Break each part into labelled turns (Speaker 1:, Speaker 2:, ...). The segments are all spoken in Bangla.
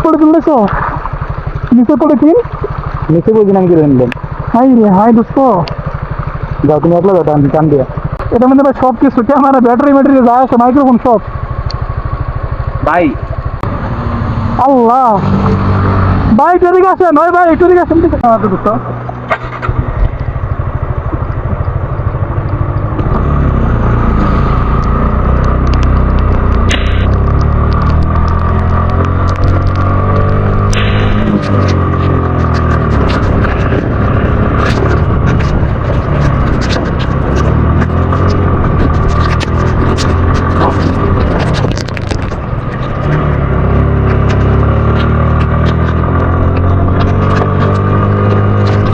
Speaker 1: পড়ে তুলেছো নিচে পড়ে কি
Speaker 2: নিচে বলছি নাম কি রইলেন?
Speaker 1: হাই রে হাই দোস্ত,
Speaker 2: যাও তুমি একলা যাও, আমি টান দিয়া।
Speaker 1: এটা মধ্যে ভাই সব কিছু ক্যামেরা ব্যাটারি ব্যাটারি যা আছে মাইক্রোফোন সব।
Speaker 2: ভাই
Speaker 1: আল্লাহ ভাই এদিকে আসেন, ওই ভাই একটু এদিকে আসেন দোস্ত।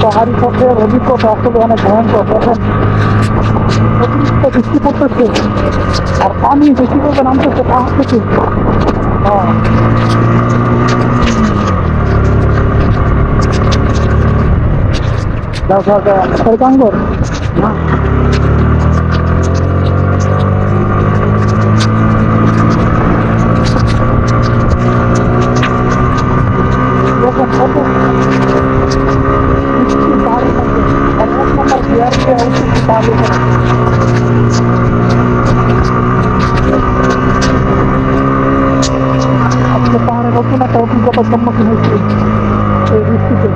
Speaker 1: পাহাড়ি পথের অভিজ্ঞতা আসলে অনেক ভয়ঙ্কর। দেখেন অতিরিক্ত বৃষ্টি পড়তেছে আর পানি বেশি করে নামতেছে পাহাড় থেকে।
Speaker 2: যাও যাও যাও।
Speaker 1: সরকাঙ্গর দেখেন কত বৃষ্টি পাহাড়ি থাকে আর এক নম্বর বিহারকে অবশ্যই পাহাড়ি থাকে। আজকে পাহাড়ে নতুন একটা অভিজ্ঞতার সম্মুখীন হয়েছি এই বৃষ্টিতে।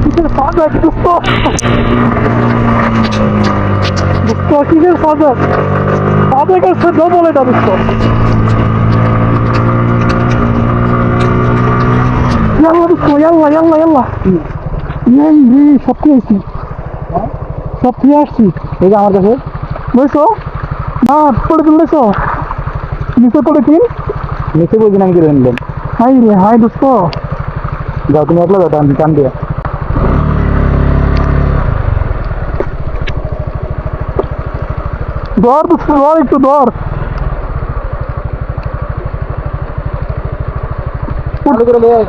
Speaker 1: কিসের সাজা দুঃখ দুঃখ কিসের সাজা সাজা গেছে ডবল এটা দুঃখ। ইয়াল্লা দুঃখ ইয়াল্লা ইয়াল্লা ইয়াল্লা সব খেয়ে আসছি, সব খেয়ে আসছি।
Speaker 2: এই যে আমার কাছে
Speaker 1: বুঝছো না পড়ে তুলেছো নিচে পড়ে কি
Speaker 2: নিচে বলছি নাম কি রইলেন?
Speaker 1: হাই রে হাই দোস্ত,
Speaker 2: যাও তুমি একলা যাও, আমি টান দিয়া।
Speaker 1: দর দোস্ত দর একটু দর।
Speaker 2: চালু করে নিয়ে আয়।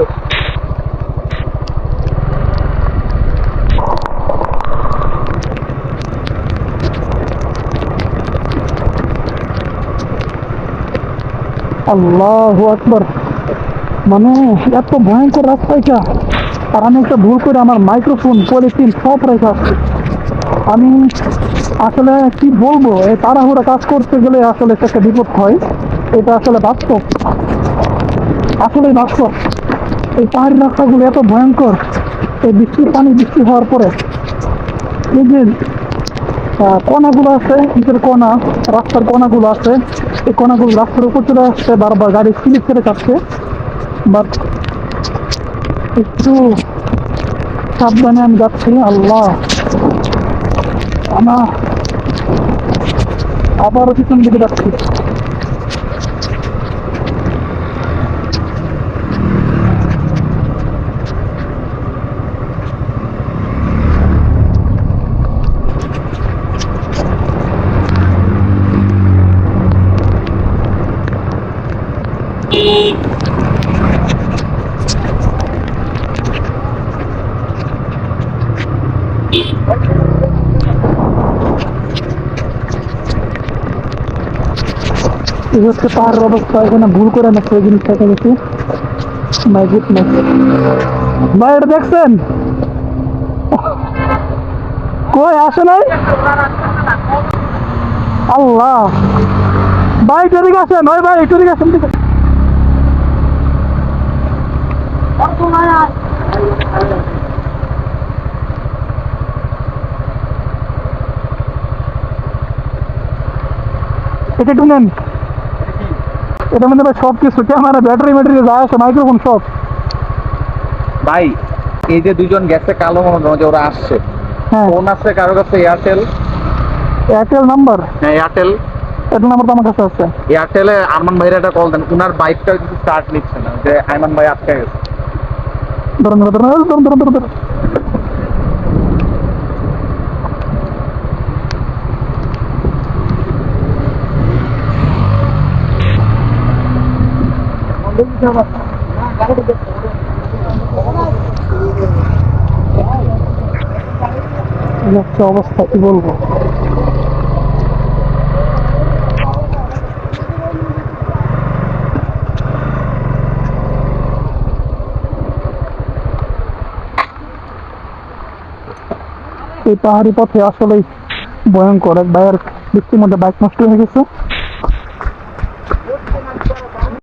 Speaker 1: আল্লাহু আকবার, মানে এত ভয়ঙ্কর রাস্তা এটা। আর আমি একটা ভুল করে আমার মাইক্রোফোন পলিথিন সব রেখে আসছি। আমি আসলে কি বলবো, এই তাড়াহুড়া কাজ করতে গেলে আসলে একটা বিপদ হয়। এটা আসলে বাস্তব, আসলে বাস্তব। এই পাহাড়ি রাস্তাগুলো এত ভয়ঙ্কর। এই বৃষ্টির পানি বৃষ্টি হওয়ার পরে এই যে কণাগুলো আছে, নিচের কণা রাস্তার কণাগুলো আছে, এই কণাগুলো রাস্তার উপর চলে আসছে, বারবার গাড়ি স্লিপ করে যাচ্ছে। বাট একটু সাবধানে আমি যাচ্ছি। আল্লাহ আমার আবারও পিছন দিকে যাচ্ছি। এই হচ্ছে পাহাড়ের অবস্থা। এখানে ভুল করে না সেই জিনিস দেখা গেছি। মাই গুডনেস ভাই, এটা দেখছেন কই আসে নাই? আল্লাহ ভাই এদিকে আসেন, ওই ভাই একটু এদিকে আসেন। এটা একটু নেন, এটার মধ্যে ভাই সব কিছু ক্যামেরা ব্যাটারি ব্যাটারি যা আছে মাইক্রোফোন সব।
Speaker 2: ভাই এই যে দুজন গেছে কালো মনে ওরা আসছে,
Speaker 1: হ্যাঁ
Speaker 2: ফোন আছে কারো কাছে? এয়ারটেল?
Speaker 1: Airtel number?
Speaker 2: হ্যাঁ এয়ারটেল।
Speaker 1: এয়ারটেল নাম্বার তো আমার কাছে আছে।
Speaker 2: এয়ারটেলে আরমান ভাইয়ের একটা কল দেন, উনার বাইকটা কিন্তু স্টার্ট নিচ্ছে না, যে আইমান ভাই আটকে গেছে।
Speaker 1: ধরুন ধরুন ধরুন ধরুন ধরুন ধরুন। অবস্থা কি বলবো। এই পাহাড়ি পথে আসলেই ভয়ঙ্কর। এক ভাইয়ের বৃষ্টির মধ্যে বাইক নষ্ট হয়ে গেছে।